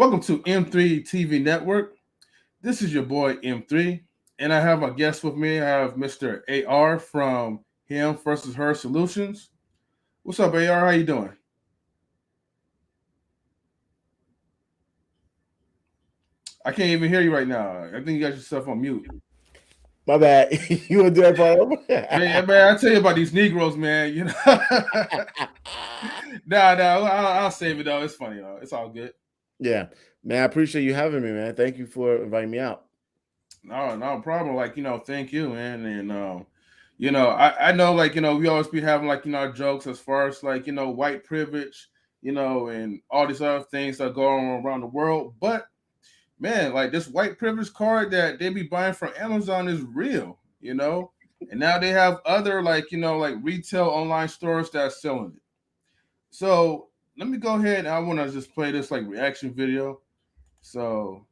Welcome to M3 TV Network. This is your boy M3, and I have a guest with me. I have Mr. AR from Him versus Her Solutions. What's up, AR? How you doing? I can't even hear you right now. I think you got yourself on mute. My bad. You want to do that part over? Man, I tell you about these Negroes, man. Nah, I'll save it though. It's funny though. It's all good. Yeah, man. I appreciate you having me, man. Thank you for inviting me out. No problem. Thank you, man. And I know, we always be having our jokes as far as white privilege, and all these other things that go on around the world. But man, like this white privilege card that they be buying from Amazon is real. And now they have other retail online stores that's selling it. So let me go ahead and I want to just play this reaction video. So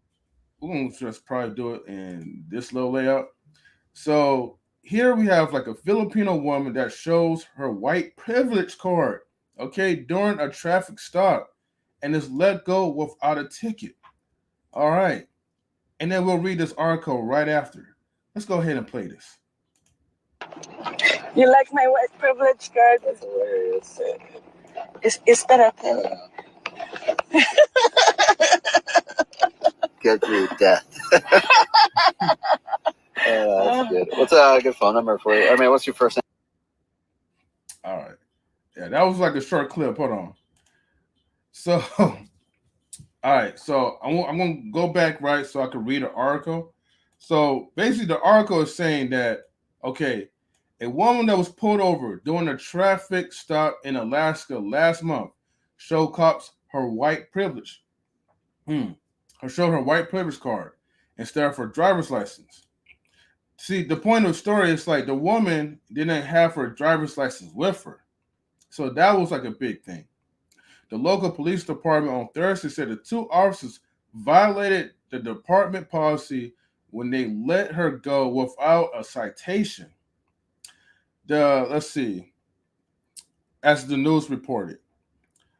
we're gonna just probably do it in this little layout. So here we have a Filipino woman that shows her white privilege card, okay, during a traffic stop and is let go without a ticket. All right. And then we'll read this article right after. Let's go ahead and play this. You like my white privilege card? That's hilarious. Is that okay? Get you death. That's good. What's a good phone number for you? I mean, what's your first name? All right. Yeah, that was a short clip. Hold on. So, all right. So I'm going to go back, right, so I can read the article. So basically, the article is saying that, okay, a woman that was pulled over during a traffic stop in Alaska last month showed cops her white privilege. Her showed her white privilege card instead of her driver's license. See, the point of the story is the woman didn't have her driver's license with her. So that was a big thing. The local police department on Thursday said the two officers violated the department policy when they let her go without a citation. Let's see, as the news reported.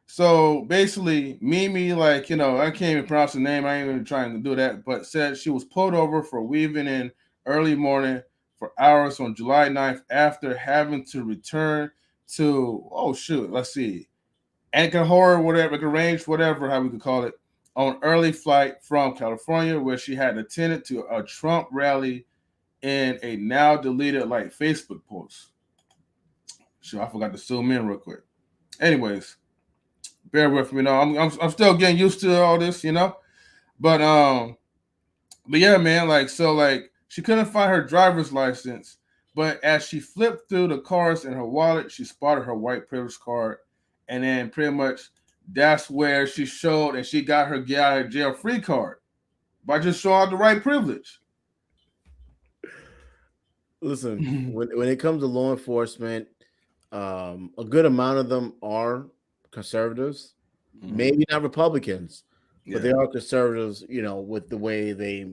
So basically, Mimi, I can't even pronounce the name. I ain't even trying to do that, but said she was pulled over for weaving in early morning for hours on July 9th after having to return to, let's see, Anchorage, whatever, Range, whatever, how we could call it, on early flight from California, where she had attended to a Trump rally in a now deleted Facebook post. Sure, I forgot to zoom in real quick. Anyways, bear with me. I'm still getting used to all this. But yeah, man. She couldn't find her driver's license, but as she flipped through the cards in her wallet, she spotted her white privilege card, and then pretty much that's where she showed and she got her get out of jail free card by just showing the right privilege. Listen, when it comes to law enforcement, a good amount of them are conservatives, maybe not Republicans, but they are conservatives, with the way they,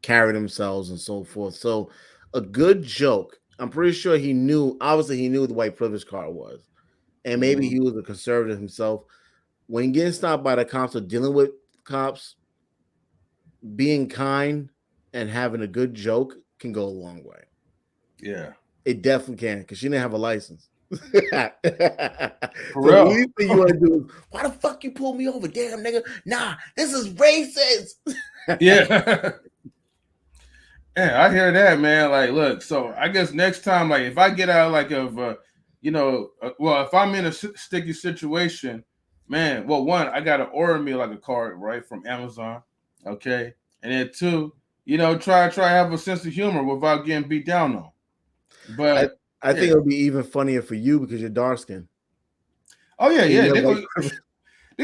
carry themselves and so forth. So a good joke, I'm pretty sure obviously he knew what the white privilege card was. And maybe he was a conservative himself. When getting stopped by the cops or dealing with cops, being kind and having a good joke can go a long way. Yeah. It definitely can, because she didn't have a license. For So real. the least thing you want to do is, why the fuck you pull me over? Damn, nigga. Nah, this is racist. Yeah. Yeah, I hear that, man. Look, so I guess next time, if I get out, if I'm in a sticky situation, man, well, one, I got to order me a card, right, from Amazon, okay? And then two, try to have a sense of humor without getting beat down on. But I think it'll be even funnier for you because you're dark skinned. Oh, yeah. They're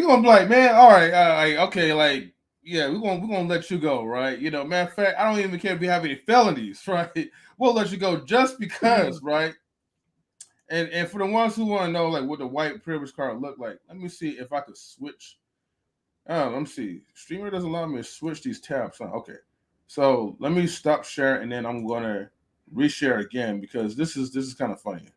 gonna be like, man, all right, okay, yeah, we're gonna let you go, right? Matter of fact, I don't even care if you have any felonies, right? We'll let you go just because, right? And for the ones who want to know what the white privilege card look like, let me see if I could switch. Let me see. Streamer doesn't allow me to switch these tabs. Okay, so let me stop sharing, and then I'm gonna reshare again because this is kind of funny.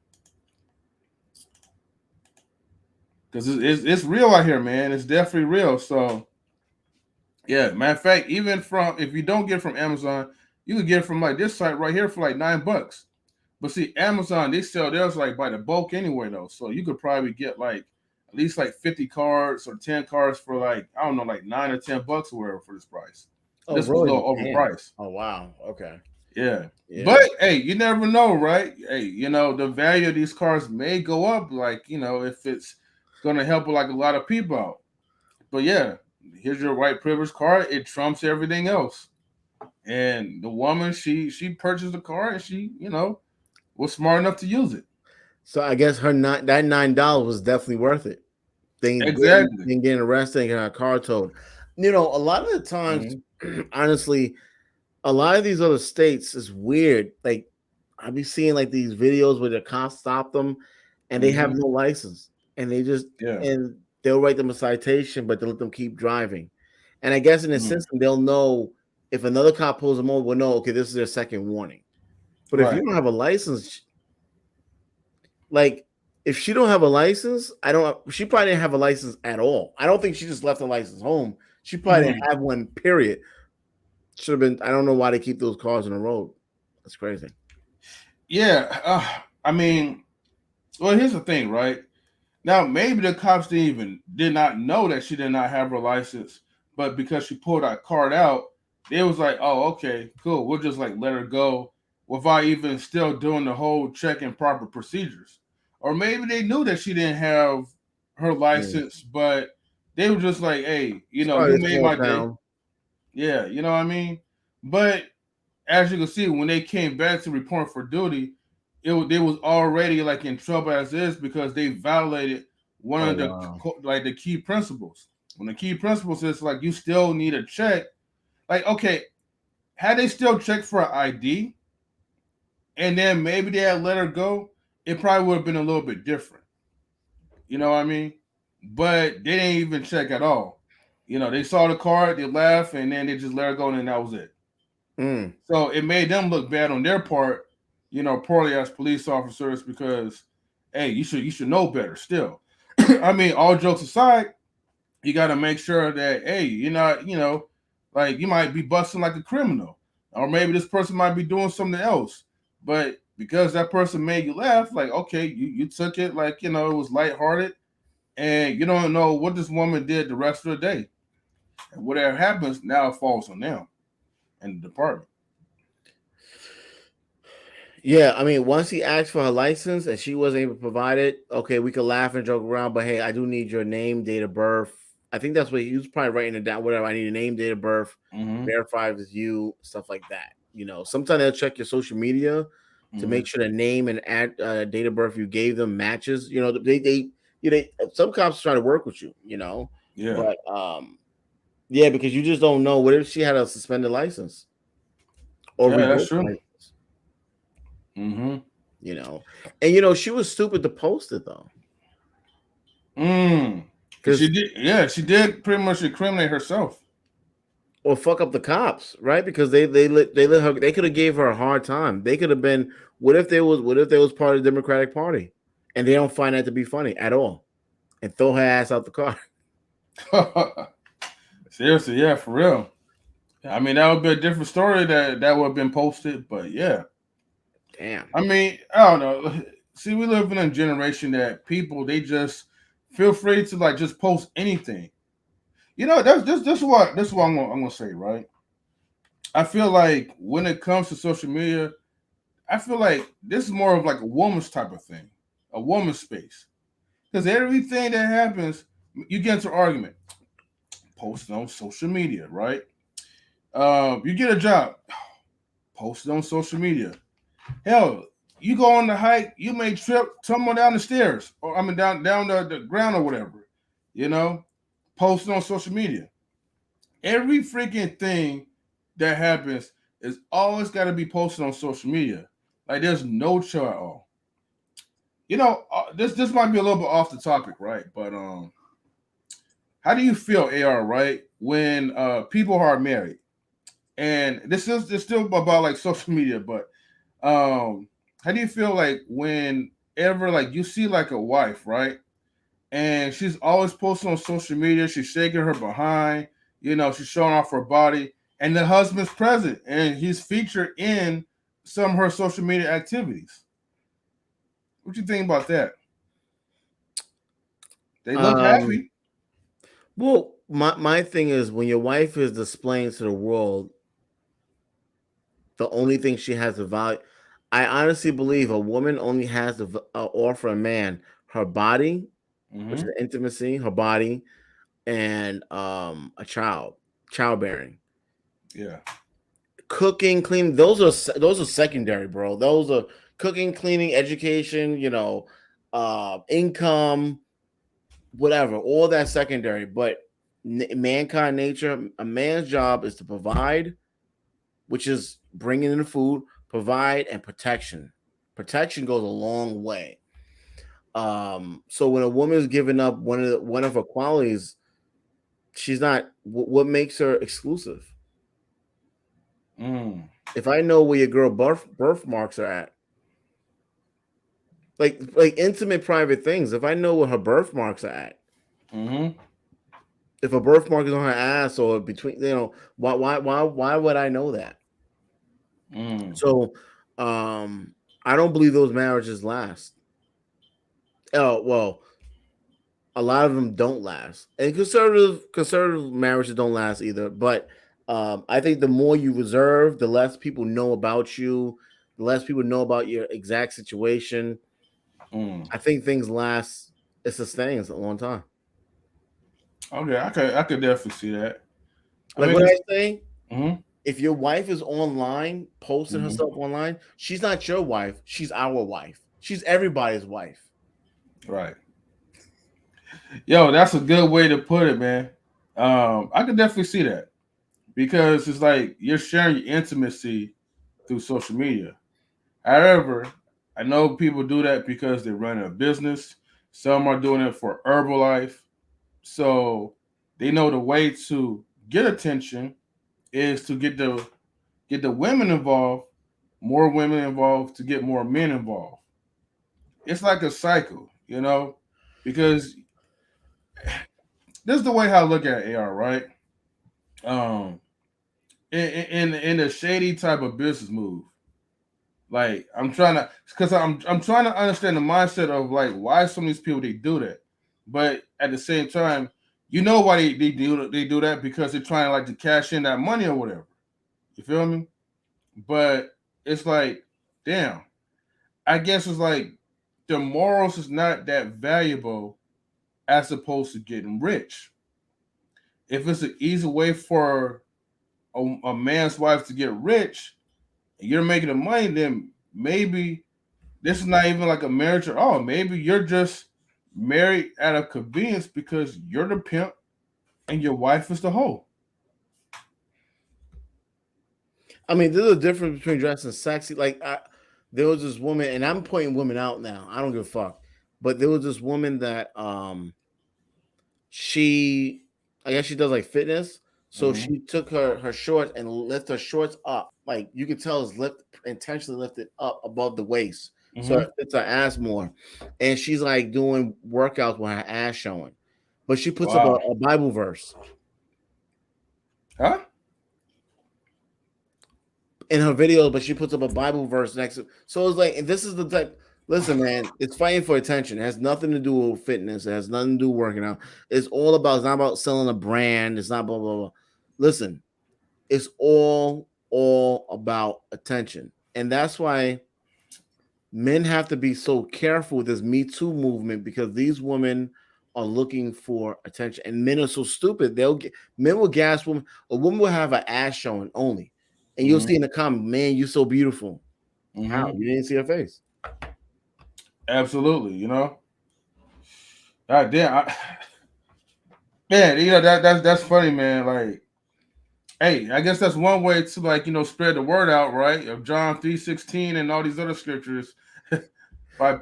Because it's real out here, man. It's definitely real. So Yeah, matter of fact, even from if you don't get it from Amazon, you can get it from like this site right here for like $9. But see, Amazon they sell theirs like by the bulk anyway though, so you could probably get like at least like 50 cards or 10 cards for like I don't know like $9 or $10 or whatever for this price. Oh, This was a really? little Damn. overpriced. Oh, wow. Okay. Yeah. Yeah. But hey, you never know, right? Hey, the value of these cars may go up, like, if it's gonna help like a lot of people out. But yeah, here's your white privilege card. It trumps everything else. And the woman, she purchased the car and she, was smart enough to use it. So I guess that $9 was definitely worth it. Exactly. Getting arrested and getting her car towed. You know, a lot of the times, honestly, a lot of these other states is weird. Like I be seeing like these videos where the cops stop them and they have no license and Yeah. and they'll write them a citation, but they let them keep driving. And I guess in the Mhm. system they'll know if another cop pulls them over, we'll know, okay, this is their second warning. But if you Right. don't have a license, like if she don't have a license, she probably didn't have a license at all. I don't think she just left the license home. She probably didn't have one, period. Should have been. I don't know why they keep those cars on the road. That's crazy. Yeah. I mean, well, here's the thing, right? Now, maybe the cops did not know that she did not have her license, but because she pulled that card out, they was like, "Oh, okay, cool. We'll just like let her go without even still doing the whole check and proper procedures." Or maybe they knew that she didn't have her Yeah. license, but they were just like, "Hey, It's you probably a made small my day." town. Yeah, you know what I mean. But as you can see, when they came back to report for duty, they was already like in trouble as is because they violated one Oh of wow. the key principles. When the key principles is like you still need a check. Like okay, had they still checked for an ID and then maybe they had let her go, it probably would have been a little bit different. You know what I mean? But they didn't even check at all. They saw the card, they laughed, and then they just let her go, and then that was it. Mm. So it made them look bad on their part, poorly as police officers because, hey, you should know better. Still, I mean, all jokes aside, you got to make sure that hey, you're not, like you might be busting like a criminal, or maybe this person might be doing something else, but because that person made you laugh, like okay, you took it like it was lighthearted, and you don't know what this woman did the rest of the day. And whatever happens, now it falls on them and the department. Yeah, I mean, once he asked for her license and she wasn't able to provide it, okay, we could laugh and joke around, but hey, I do need your name, date of birth. I think that's what he was probably writing it down. Whatever, I need a name, date of birth, Mm-hmm. verify if it's you, stuff like that. You know, sometimes they'll check your social media to Mm-hmm. make sure the name and date of birth you gave them matches. You know, some cops try to work with you. You know, Yeah. but yeah, because you just don't know. What if she had a suspended license or Yeah, that's revoked true. license? Mm-hmm. You know, and you know she was stupid to post it though, She because did. Yeah, she did pretty much incriminate herself. or fuck up the cops, right? Because they let her. They could have gave her a hard time. They could have been. What if they was part of the Democratic Party, and they don't find that to be funny at all, and throw her ass out the car. Seriously, yeah, for real. I mean, that would be a different story that would have been posted, but yeah. Damn. I mean, I don't know. See, we live in a generation that people they just feel free to like just post anything. That's what I'm gonna say, right? I feel like when it comes to social media, I feel like this is more of like a woman's type of thing, a woman's space. Because everything that happens, you get into an argument, post it on social media, right? You get a job, post it on social media. Hell, you go on the hike, you may trip, tumble down the stairs, or I mean down the ground or whatever. You know, post it on social media. Every freaking thing that happens is always got to be posted on social media. Like there's no chill at all. This might be a little bit off the topic, right? But how do you feel, AR? Right when people are married, and this still about like social media, but how do you feel like whenever like you see like a wife, right? And she's always posting on social media, she's shaking her behind, she's showing off her body, and the husband's present, and he's featured in some of her social media activities. What you think about that? They look happy. Well, my thing is, when your wife is displaying to the world the only thing she has to value, I honestly believe a woman only has to offer a man her body, which is intimacy, her body, and a childbearing. Yeah. Cooking, cleaning, those are secondary, bro. Those are cooking, cleaning, education, income, whatever, all that secondary. But mankind nature, a man's job is to provide, which is bringing in the food, provide, and protection. Protection goes a long way. So when a woman is giving up one of her qualities, she's not. What makes her exclusive? If I know where your girl birthmarks are at, like intimate private things, if I know where her birthmarks are at, if a birthmark is on her ass or between, why would I know that? So, I don't believe those marriages last. Oh well, a lot of them don't last, and conservative marriages don't last either. But I think the more you reserve, the less people know about you, the less people know about your exact situation. I think things last. It sustains a long time. Okay, I could definitely see that. Like what I say, if your wife is online, posting herself online, she's not your wife. She's our wife. She's everybody's wife. Right. Yo, that's a good way to put it, man. I could definitely see that because it's like you're sharing your intimacy through social media. However, I know people do that because they're running a business. Some are doing it for Herbalife. So they know the way to get attention is to get the women involved, more women involved to get more men involved. It's like a cycle, because this is the way how I look at AR, right? In a shady type of business move. Like I'm trying to understand the mindset of like why some of these people they do that, but at the same time, why they do that because they're trying like to cash in that money or whatever. You feel me? But it's like, damn, I guess it's like the morals is not that valuable as opposed to getting rich. If it's an easy way for a man's wife to get rich, and you're making the money, then maybe this is not even like a marriage at all. Maybe you're just married out of convenience because you're the pimp and your wife is the hoe. I mean, there's a difference between dressing sexy. Like, there was this woman, and I'm pointing women out now. I don't give a fuck. But there was this woman that I guess she does like fitness. So she took her shorts and lifted her shorts up. Like you could tell it's intentionally lifted up above the waist. So it fits her ass more. And she's like doing workouts with her ass showing. But she puts up a Bible verse. Huh? In her videos, but she puts up a Bible verse next to. So it's like, and this is the type. Listen, man, it's fighting for attention. It has nothing to do with fitness. It has nothing to do with working out. It's not about selling a brand. It's not blah blah blah. Listen, it's all about attention, and that's why men have to be so careful with this Me Too movement because these women are looking for attention, and men are so stupid. Men will gas women. A woman will have an ass showing only. And you'll see in the comment, man, you're so beautiful. How? You didn't see her face. Absolutely, God damn. Man, that's funny, man. Like, hey, I guess that's one way to like, spread the word out, right? Of John 3:16 and all these other scriptures. I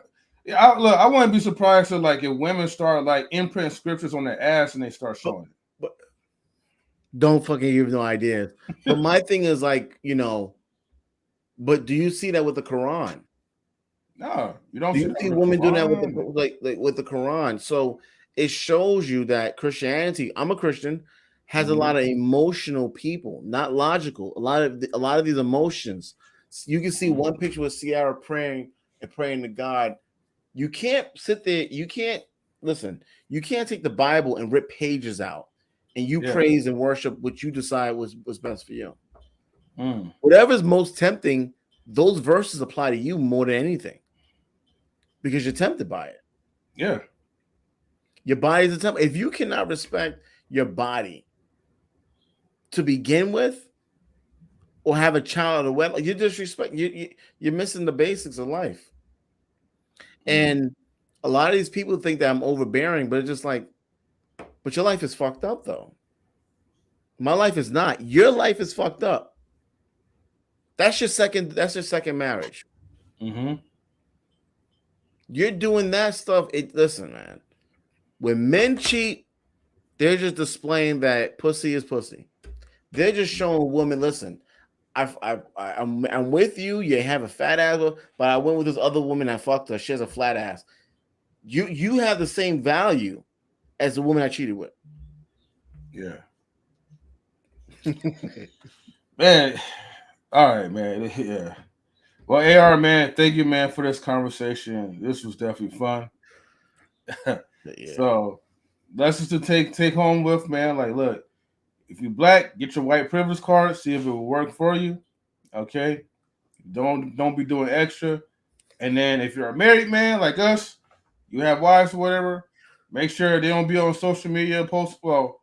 wouldn't be surprised if women start like imprinting scriptures on their ass and they start showing it. But don't fucking give no ideas. But my thing is like, but do you see that with the Quran? No, you don't. Do you see women doing that with the with the Quran? So it shows you that Christianity. I'm a Christian. has a lot of emotional people, not logical. A lot of these emotions. You can see one picture with Ciara praying to God. You can't sit there. You can't listen. You can't take the Bible and rip pages out and you praise and worship what you decide was best for you. Whatever's most tempting, those verses apply to you more than anything because you're tempted by it. Yeah. Your body's a temple. If you cannot respect your body to begin with, or have a child of the wedlock, you disrespect. You're missing the basics of life. And a lot of these people think that I'm overbearing, but it's just like, but your life is fucked up though. My life is not. Your life is fucked up. That's your second marriage. You're doing that stuff. Listen, man. When men cheat, they're just displaying that pussy is pussy. They're just showing women, listen, I'm with you. You have a fat ass, but I went with this other woman. I fucked her. She has a flat ass. You have the same value as the woman I cheated with. Yeah. Man. All right, man. Yeah. Well, AR, man, thank you, man, for this conversation. This was definitely fun. So that's just to take home with, man. Like, look, if you black, get your white privilege card, see if it will work for you. Okay. Don't be doing extra. And then if you're a married man like us, you have wives or whatever, make sure they don't be on social media posts. Well,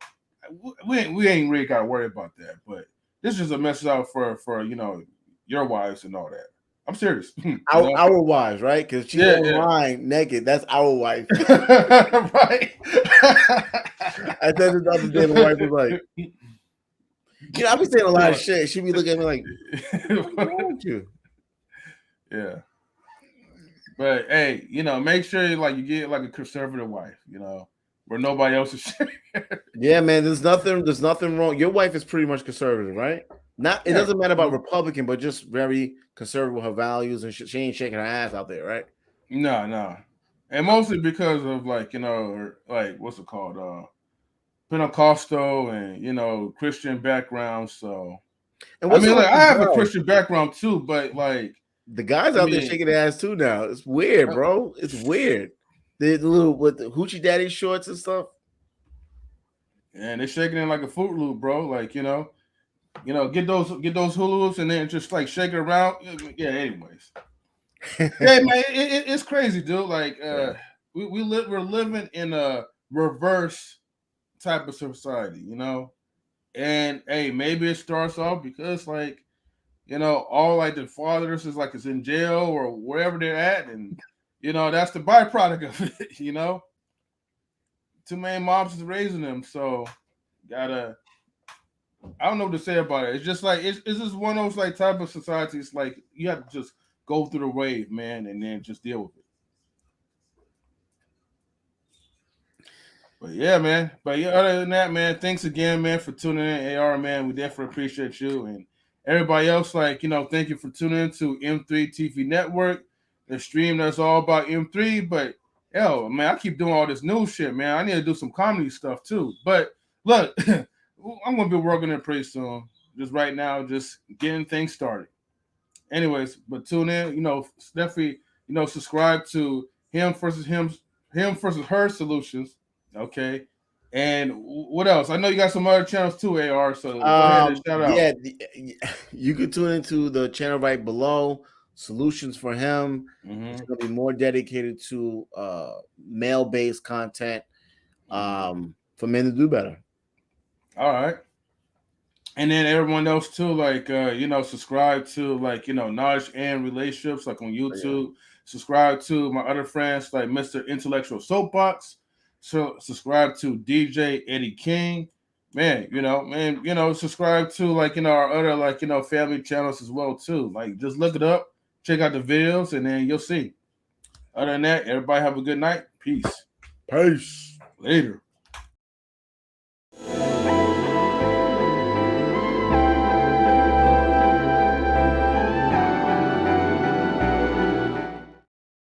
we ain't really got to worry about that. But this is a message out for your wives and all that. I'm serious. Our wives, right? Because she's online naked. That's our wife. Right. I said it the other day. The wife was like, I be saying a lot of shit. She be looking at me like, what's wrong with you? Yeah. But hey, make sure you get like a conservative wife, where nobody else is sharing. Yeah, man. There's nothing wrong. Your wife is pretty much conservative, right? It doesn't matter about Republican, but just very conservative with her values, and she ain't shaking her ass out there, right? No. And mostly because of what's it called? Pentecostal and Christian background. So I have a Christian background too, but the guys out there shaking their ass too now. It's weird, bro. It's weird. The little with the hoochie daddy shorts and stuff. And they're shaking it like a Fruit Loop, bro. Get those hula hoops and then just shake it around. Yeah. Anyways, yeah, man, it's crazy, dude. We're living in a reverse type of society, And hey, maybe it starts off because all the fathers is in jail or wherever they're at, and that's the byproduct of it. Too many moms is raising them, so I don't know what to say about it. It's just it's just one of those type of societies you have to just go through the wave, man, and then just deal with it. But yeah, man. But yeah, other than that, man, thanks again, man, for tuning in. AR, man, we definitely appreciate you. And everybody else, thank you for tuning in to M3 TV Network, the stream that's all about M3. But man, I keep doing all this new shit, man. I need to do some comedy stuff too. But look, I'm gonna be working it pretty soon. Just right now, just getting things started. Anyways, but tune in, definitely, subscribe to Him versus Her Solutions. Okay. And what else? I know you got some other channels too, AR. So go ahead and shout out. Yeah, you could tune into the channel right below, Solutions for Him. It's gonna be more dedicated to male-based content for men to do better. All right. And then everyone else too, subscribe to Knowledge and Relationships, on YouTube. Subscribe to my other friends like Mr. Intellectual Soapbox. So subscribe to DJ Eddie King. Man, subscribe to our other family channels as well too. Just look it up, check out the videos, and then you'll see. Other than that, everybody have a good night. Peace. Peace. Later.